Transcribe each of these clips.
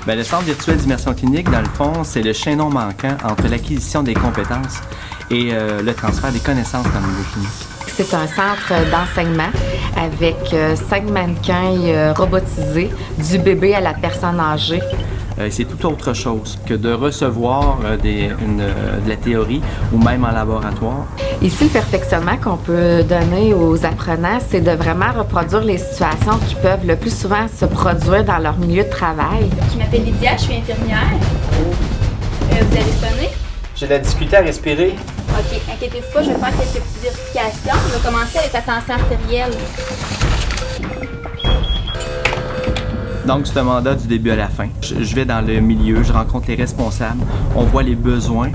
Bien, le Centre virtuel d'immersion clinique, dans le fond, c'est le chaînon manquant entre l'acquisition des compétences et le transfert des connaissances dans le milieu clinique. C'est un centre d'enseignement avec 5 mannequins robotisés, du bébé à la personne âgée. C'est tout autre chose que de recevoir de la théorie ou même en laboratoire. Ici, le perfectionnement qu'on peut donner aux apprenants, c'est de vraiment reproduire les situations qui peuvent le plus souvent se produire dans leur milieu de travail. Je m'appelle Lydia, je suis infirmière. Vous avez sonné? J'ai de la difficulté à respirer. OK, inquiétez-vous pas, je vais faire quelques petites vérifications. Je vais commencer avec la tension artérielle. Donc, c'est un mandat du début à la fin. Je vais dans le milieu, je rencontre les responsables, on voit les besoins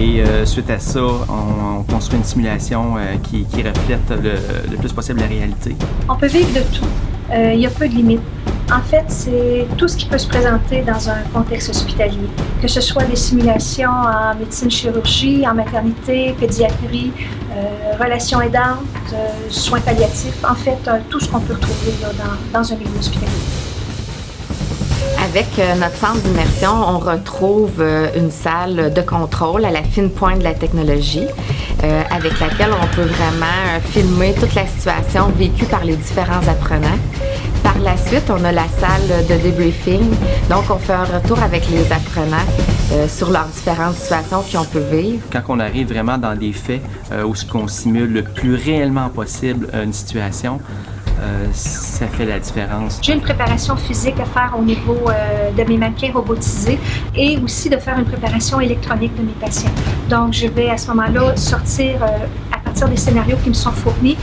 et suite à ça, on construit une simulation qui reflète le plus possible la réalité. On peut vivre de tout. Il n'y a pas de limite. En fait, c'est tout ce qui peut se présenter dans un contexte hospitalier, que ce soit des simulations en médecine-chirurgie, en maternité, pédiatrie, relations aidantes, soins palliatifs, en fait, tout ce qu'on peut retrouver là, dans un milieu hospitalier. Avec notre centre d'immersion, on retrouve une salle de contrôle à la fine pointe de la technologie, avec laquelle on peut vraiment filmer toute la situation vécue par les différents apprenants. Par la suite, on a la salle de débriefing, donc on fait un retour avec les apprenants sur leurs différentes situations qu'on peut vivre. Quand on arrive vraiment dans des faits où on simule le plus réellement possible une situation, ça fait la différence. J'ai une préparation physique à faire au niveau de mes mannequins robotisés et aussi de faire une préparation électronique de mes patients. Donc, je vais à ce moment-là sortir à partir des scénarios qui me sont fournis,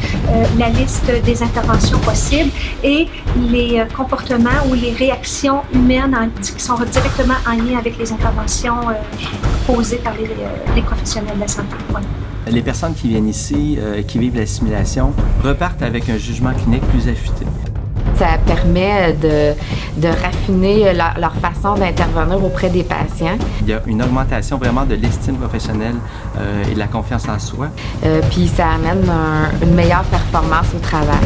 la liste des interventions possibles et les comportements ou les réactions humaines qui sont directement en lien avec les interventions posées par les professionnels de la santé. Voilà. Les personnes qui viennent ici, qui vivent la simulation, repartent avec un jugement clinique plus affûté. Ça permet de raffiner leur façon d'intervenir auprès des patients. Il y a une augmentation vraiment de l'estime professionnelle et de la confiance en soi. Puis ça amène une meilleure performance au travail.